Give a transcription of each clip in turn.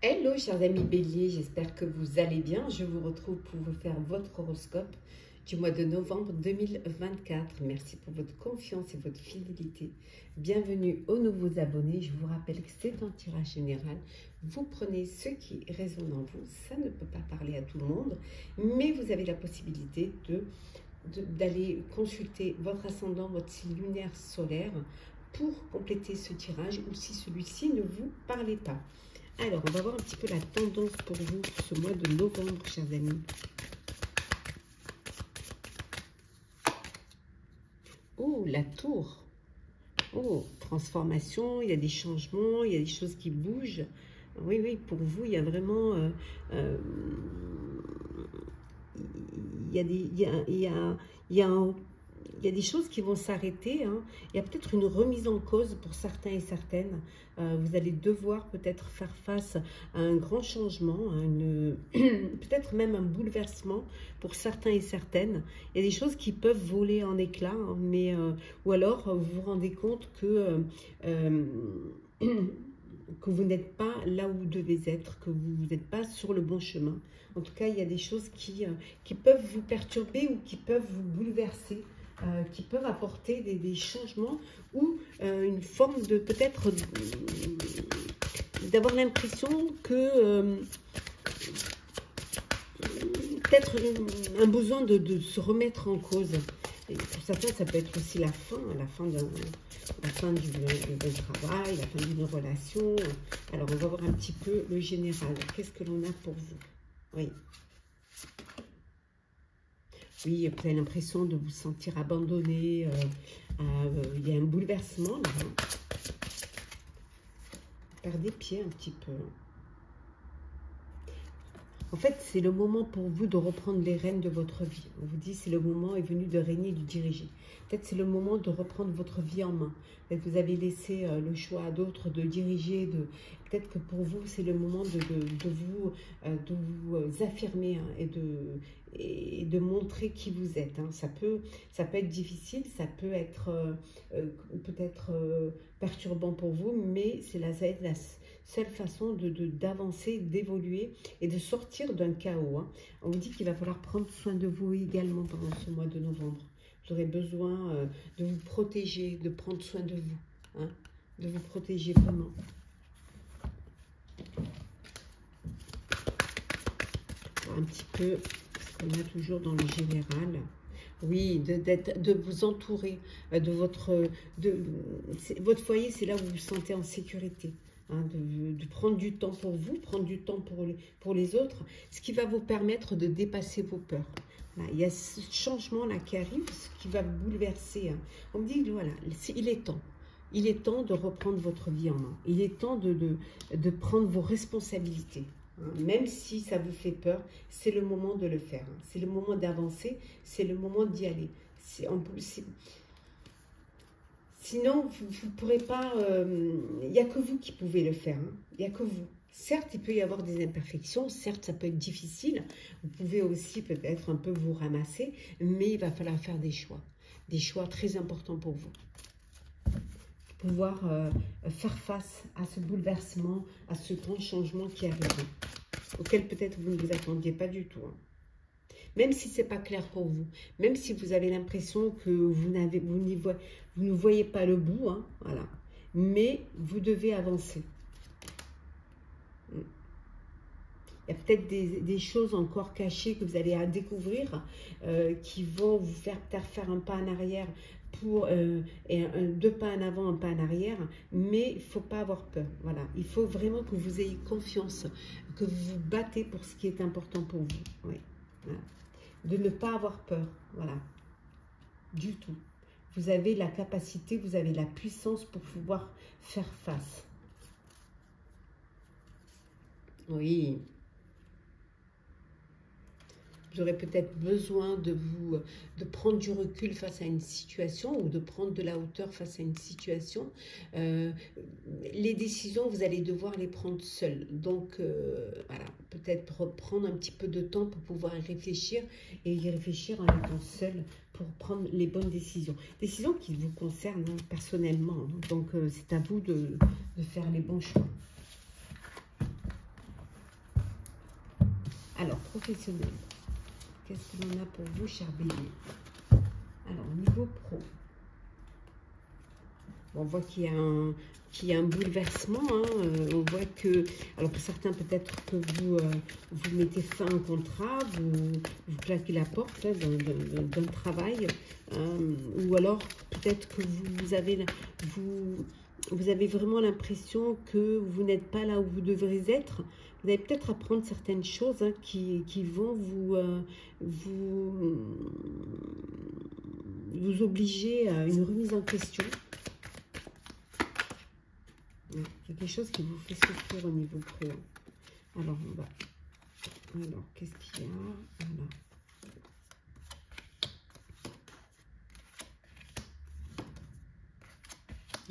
Hello chers amis béliers, j'espère que vous allez bien. Je vous retrouve pour vous faire votre horoscope du mois de novembre 2024. Merci pour votre confiance et votre fidélité. Bienvenue aux nouveaux abonnés. Je vous rappelle que c'est un tirage général. Vous prenez ce qui résonne en vous. Ça ne peut pas parler à tout le monde, mais vous avez la possibilité d'aller consulter votre ascendant, votre signe lunaire solaire pour compléter ce tirage ou si celui-ci ne vous parlait pas. Alors, on va voir un petit peu la tendance pour vous pour ce mois de novembre, chers amis. Oh, la tour. Oh, transformation, il y a des changements, il y a des choses qui bougent. Oui, oui, pour vous, il y a vraiment... il y a des, il y a des choses qui vont s'arrêter. Hein. Il y a peut-être une remise en cause pour certains et certaines. Vous allez devoir peut-être faire face à un grand changement, peut-être même un bouleversement pour certains et certaines. Il y a des choses qui peuvent voler en éclats, hein, mais, ou alors vous vous rendez compte que... que vous n'êtes pas là où vous devez être, que vous n'êtes pas sur le bon chemin. En tout cas, il y a des choses qui peuvent vous perturber ou qui peuvent vous bouleverser, qui peuvent apporter des changements ou une forme de peut-être d'avoir l'impression que peut-être un besoin de se remettre en cause. Et pour certains, ça peut être aussi la fin d'un travail, la fin d'une relation. Alors, on va voir un petit peu le général. Qu'est-ce que l'on a pour vous? Oui. Oui, vous avez l'impression de vous sentir abandonné. Il y a un bouleversement, là. Perdez pied un petit peu. En fait, c'est le moment pour vous de reprendre les rênes de votre vie. On vous dit c'est le moment est venu de régner et de diriger. Peut-être c'est le moment de reprendre votre vie en main. Peut-être que vous avez laissé le choix à d'autres de diriger. Peut-être que pour vous, c'est le moment de vous affirmer, hein, et de montrer qui vous êtes. Hein. Ça peut être difficile, ça peut être peut-être perturbant pour vous, mais ça va être la seule façon d'avancer, d'évoluer et de sortir d'un chaos. Hein. On vous dit qu'il va falloir prendre soin de vous également pendant ce mois de novembre. Vous aurez besoin de vous protéger, de prendre soin de vous, hein, de vous protéger vraiment. Un petit peu ce qu'on a toujours dans le général. Oui, de vous entourer de votre foyer, c'est là où vous vous sentez en sécurité. Hein, de prendre du temps pour vous, prendre du temps pour les autres, ce qui va vous permettre de dépasser vos peurs. Voilà, il y a ce changement-là qui arrive, ce qui va vous bouleverser. Hein. On me dit, voilà, il est temps. Il est temps de reprendre votre vie en main. Il est temps de prendre vos responsabilités. Hein. Même si ça vous fait peur, c'est le moment de le faire. Hein. C'est le moment d'avancer, c'est le moment d'y aller. Sinon, vous ne pourrez pas... Il n'y a que vous qui pouvez le faire. Hein. Il n'y a que vous. Certes, il peut y avoir des imperfections. Certes, ça peut être difficile. Vous pouvez aussi peut-être un peu vous ramasser. Mais il va falloir faire des choix. Des choix très importants pour vous. Pouvoir faire face à ce bouleversement, à ce grand changement qui arrive. Auquel peut-être vous ne vous attendiez pas du tout. Hein. Même si ce n'est pas clair pour vous, même si vous avez l'impression que vous ne voyez pas le bout, hein, voilà. Mais vous devez avancer. Il y a peut-être des choses encore cachées que vous allez à découvrir qui vont vous faire peut-être faire un pas en arrière et deux pas en avant, un pas en arrière, mais il ne faut pas avoir peur. Voilà. Il faut vraiment que vous ayez confiance, que vous vous battez pour ce qui est important pour vous. Oui. Voilà. De ne pas avoir peur, voilà, du tout. Vous avez la capacité, vous avez la puissance pour pouvoir faire face. Oui. Vous aurez peut-être besoin de prendre du recul face à une situation ou de prendre de la hauteur face à une situation. Les décisions, vous allez devoir les prendre seules. Donc, voilà, peut-être prendre un petit peu de temps pour pouvoir y réfléchir et y réfléchir en étant seul pour prendre les bonnes décisions. Décisions qui vous concernent, hein, personnellement. Hein. Donc, c'est à vous de faire les bons choix. Alors, professionnel. Qu'est-ce que l'on a pour vous, cher bélier? Alors, niveau pro. On voit qu'il y a un bouleversement. Hein. On voit que, alors pour certains, peut-être que vous mettez fin à un contrat, vous claquez la porte hein, d'un travail, ou alors peut-être que vous avez vraiment l'impression que vous n'êtes pas là où vous devrez être. Vous allez peut-être apprendre certaines choses hein, qui vont vous obliger à une remise en question. Quelque chose qui vous fait souffrir au niveau pro. Alors, on va... Alors, qu'est-ce qu'il y a? Voilà.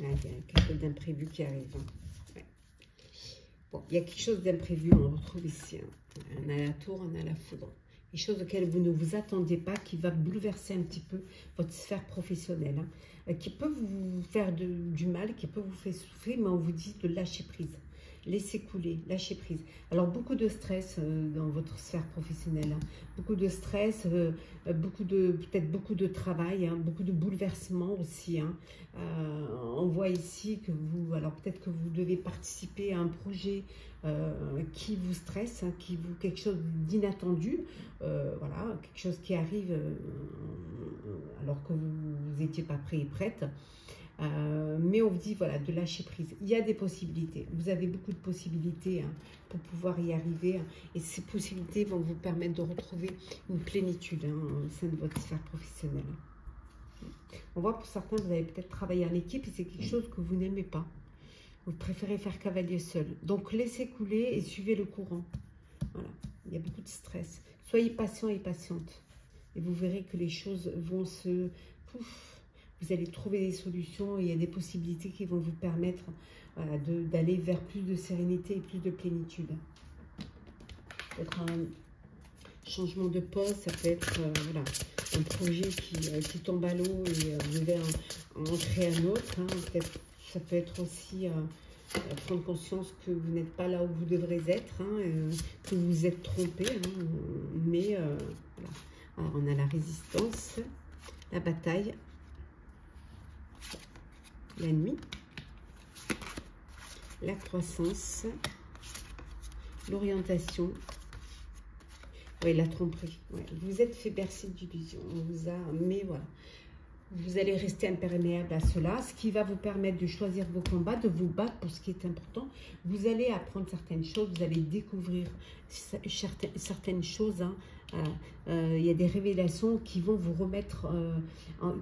Ah, il y a quelque chose d'imprévu qui arrive. Hein. Ouais. Bon, il y a quelque chose d'imprévu, on retrouve ici. Hein. On a la tour, on a la foudre. Des choses auxquelles vous ne vous attendez pas, qui va bouleverser un petit peu votre sphère professionnelle, hein, qui peut vous faire du mal, qui peut vous faire souffrir, mais on vous dit de lâcher prise. Laissez couler, lâchez prise. Alors, beaucoup de stress dans votre sphère professionnelle, hein, beaucoup de stress, peut-être beaucoup de travail, hein, beaucoup de bouleversements aussi. Hein. On voit ici que alors peut-être que vous devez participer à un projet qui vous stresse, hein, quelque chose d'inattendu, voilà, quelque chose qui arrive alors que vous n'étiez pas prêt et prête. Mais on vous dit voilà de lâcher prise. Il y a des possibilités. Vous avez beaucoup de possibilités hein, pour pouvoir y arriver. Hein, et ces possibilités vont vous permettre de retrouver une plénitude hein, au sein de votre sphère professionnelle. On voit pour certains, vous avez peut-être travaillé en équipe et c'est quelque chose que vous n'aimez pas. Vous préférez faire cavalier seul. Donc laissez couler et suivez le courant. Voilà. Il y a beaucoup de stress. Soyez patient et patiente. Et vous verrez que les choses vont se... Pouf, vous allez trouver des solutions et il y a des possibilités qui vont vous permettre voilà, d'aller vers plus de sérénité et plus de plénitude. Peut-être un changement de poste, ça peut être voilà, un projet qui tombe à l'eau et vous devez en créer un autre. Hein. Ça peut être aussi prendre conscience que vous n'êtes pas là où vous devrez être, hein, que vous vous êtes trompé. Hein, mais voilà. Alors, on a la résistance, la bataille, la nuit, la croissance, l'orientation, oui, la tromperie. Ouais. Vous êtes fait bercer d'illusions, on vous a, mais voilà. Vous allez rester imperméable à cela, ce qui va vous permettre de choisir vos combats, de vous battre pour ce qui est important. Vous allez apprendre certaines choses, vous allez découvrir certaines choses. Hein. Il y a des révélations qui vont vous remettre,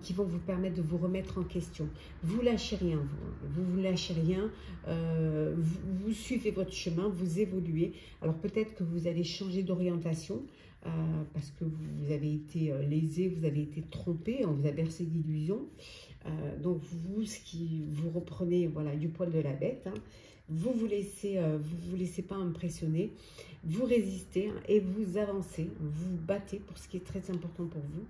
qui vont vous permettre de vous remettre en question. Vous lâchez rien, vous lâchez rien. Vous suivez votre chemin, vous évoluez. Alors peut-être que vous allez changer d'orientation. Parce que vous avez été lésé, vous avez été trompé, on vous a bercé d'illusions. Donc vous reprenez voilà, du poil de la bête, hein. Vous vous laissez pas impressionner, vous résistez hein, et vous avancez, vous battez pour ce qui est très important pour vous.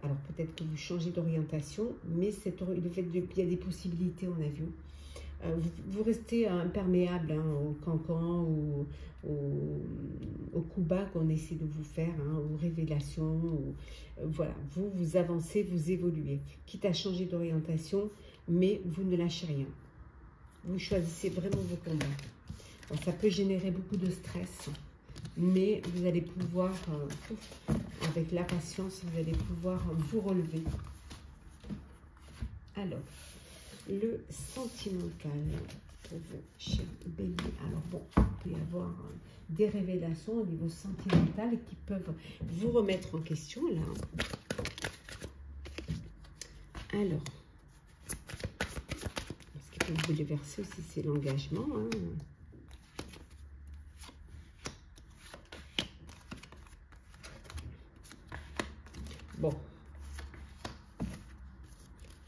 Alors peut-être que vous changez d'orientation, mais le fait qu'il y a des possibilités, on a vu. Vous restez imperméable hein, au cancan, au coup bas qu'on essaie de vous faire, hein, aux révélations. Voilà, vous avancez, vous évoluez. Quitte à changer d'orientation, mais vous ne lâchez rien. Vous choisissez vraiment vos combats. Bon, ça peut générer beaucoup de stress, mais vous allez pouvoir, avec la patience, vous allez pouvoir vous relever. Alors, le sentimental pour vous, cher bélier. Alors bon, il peut y avoir des révélations au niveau sentimental qui peuvent vous remettre en question là. Alors, ce qui peut vous bouleverser aussi, c'est l'engagement. Hein. Bon.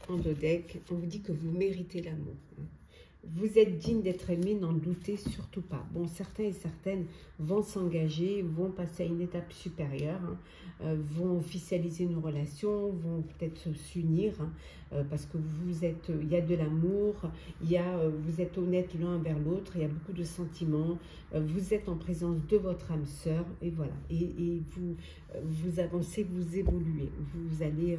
En deux decks, on vous dit que vous méritez l'amour. Hein. Vous êtes digne d'être aimé, n'en doutez surtout pas. Bon, certains et certaines vont s'engager, vont passer à une étape supérieure, hein, vont officialiser une relation, vont peut-être s'unir, hein, parce que vous êtes, il y a de l'amour, vous êtes honnête l'un envers l'autre, il y a beaucoup de sentiments, vous êtes en présence de votre âme sœur, et voilà. Et vous avancez, vous évoluez, vous allez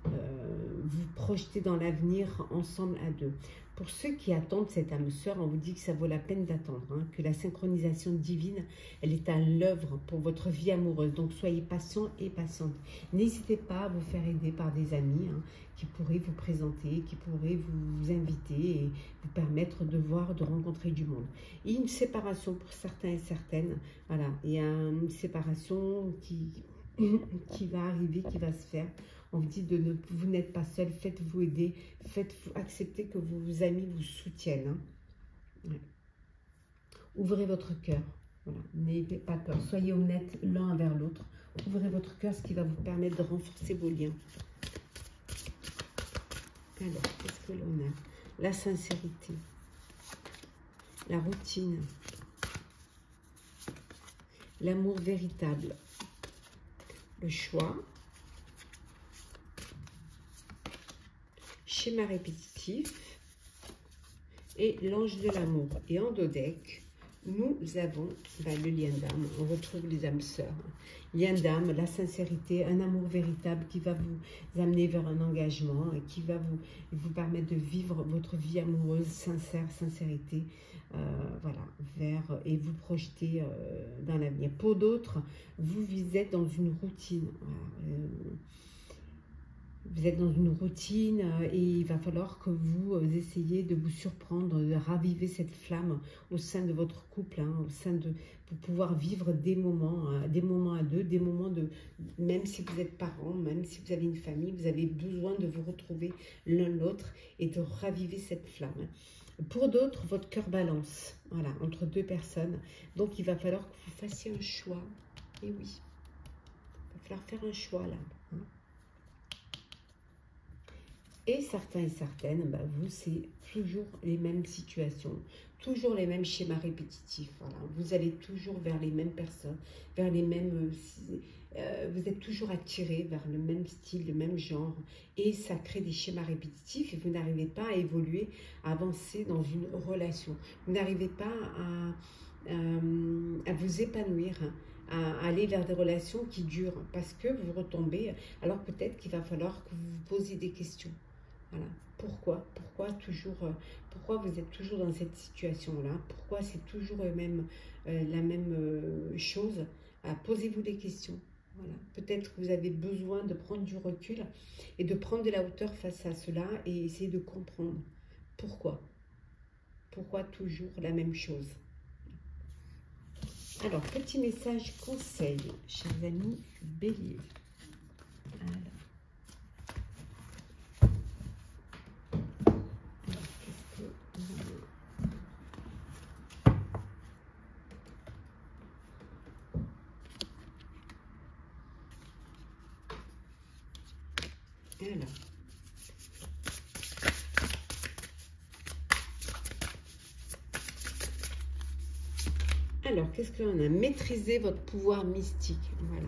vous projeter dans l'avenir ensemble à deux. Pour ceux qui attendent cette âme sœur, on vous dit que ça vaut la peine d'attendre, hein, que la synchronisation divine, elle est à l'œuvre pour votre vie amoureuse. Donc soyez patient et patiente. N'hésitez pas à vous faire aider par des amis, hein, qui pourraient vous présenter, qui pourraient vous inviter et vous permettre de voir, de rencontrer du monde. Et une séparation pour certains et certaines, voilà, il y a une séparation qui va arriver, qui va se faire. On vous dit vous n'êtes pas seul, faites-vous aider, faites-vous accepter que vos amis vous soutiennent. Hein. Ouais. Ouvrez votre cœur, voilà. N'ayez pas peur, soyez honnêtes l'un envers l'autre. Ouvrez votre cœur, ce qui va vous permettre de renforcer vos liens. Alors, qu'est-ce que l'on a? La sincérité, la routine, l'amour véritable, le choix, schéma répétitif et l'ange de l'amour. Et en dos deck, nous avons le lien d'âme. On retrouve les âmes sœurs. Lien d'âme, la sincérité, un amour véritable qui va vous amener vers un engagement et qui va vous permettre de vivre votre vie amoureuse sincère, sincérité, voilà, et vous projeter dans l'avenir. Pour d'autres, vous êtes dans une routine. Voilà, vous êtes dans une routine et il va falloir que vous essayiez de vous surprendre, de raviver cette flamme au sein de votre couple, hein, pour pouvoir vivre des moments à deux, des moments même si vous êtes parents, même si vous avez une famille, vous avez besoin de vous retrouver l'un l'autre et de raviver cette flamme. Pour d'autres, votre cœur balance, voilà, entre deux personnes. Donc, il va falloir que vous fassiez un choix. Et oui, il va falloir faire un choix là. Hein. Et certains et certaines, vous, c'est toujours les mêmes situations, toujours les mêmes schémas répétitifs. Voilà. Vous allez toujours vers les mêmes personnes, vers les mêmes... vous êtes toujours attiré vers le même style, le même genre. Et ça crée des schémas répétitifs et vous n'arrivez pas à évoluer, à avancer dans une relation. Vous n'arrivez pas à vous épanouir, à aller vers des relations qui durent parce que vous retombez. Alors peut-être qu'il va falloir que vous vous posiez des questions. Voilà. Pourquoi vous êtes toujours dans cette situation-là? Pourquoi c'est toujours la même chose? Posez-vous des questions. Voilà. Peut-être que vous avez besoin de prendre du recul et de prendre de la hauteur face à cela et essayer de comprendre pourquoi. Pourquoi toujours la même chose? Alors, petit message conseil, chers amis Bélier. Alors. Alors, qu'est-ce qu'on a? Maîtriser votre pouvoir mystique. Voilà.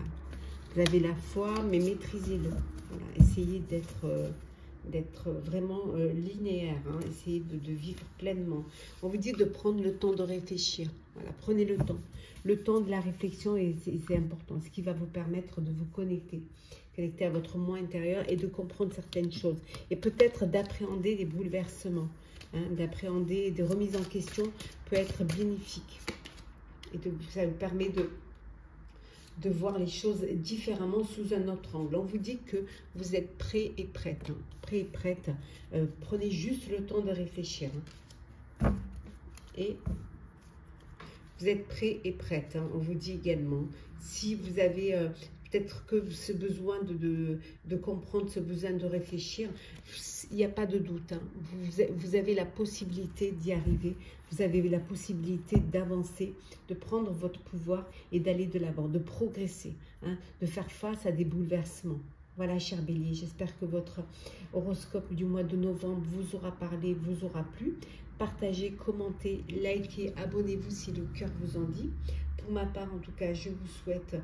Vous avez la foi, mais maîtrisez-le. Voilà. Essayez d'être vraiment linéaire. Hein. Essayez de vivre pleinement. On vous dit de prendre le temps de réfléchir. Voilà. Prenez le temps. Le temps de la réflexion, c'est important. Ce qui va vous permettre de vous connecter à votre moi intérieur et de comprendre certaines choses. Et peut-être d'appréhender des bouleversements. Hein, d'appréhender des remises en question peut être bénéfique. Et ça vous permet de voir les choses différemment sous un autre angle. On vous dit que vous êtes prêt et prête. Hein, prêt et prête. Prenez juste le temps de réfléchir. Hein. Et vous êtes prêt et prête. Hein. On vous dit également, si vous avez peut-être que ce besoin de comprendre, ce besoin de réfléchir, il n'y a pas de doute. Hein. Vous avez la possibilité d'y arriver. Vous avez la possibilité d'avancer, de prendre votre pouvoir et d'aller de l'avant, de progresser, hein, de faire face à des bouleversements. Voilà, cher Bélier, j'espère que votre horoscope du mois de novembre vous aura parlé, vous aura plu. Partagez, commentez, likez, abonnez-vous si le cœur vous en dit. Pour ma part, en tout cas, je vous souhaite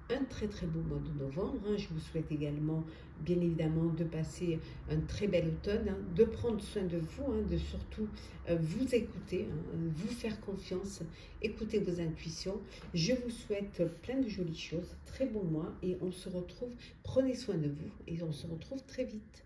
un très très beau mois de novembre. Je vous souhaite également, bien évidemment, de passer un très bel automne, de prendre soin de vous, de surtout vous écouter, vous faire confiance, écouter vos intuitions. Je vous souhaite plein de jolies choses, très bon mois et on se retrouve, prenez soin de vous et on se retrouve très vite.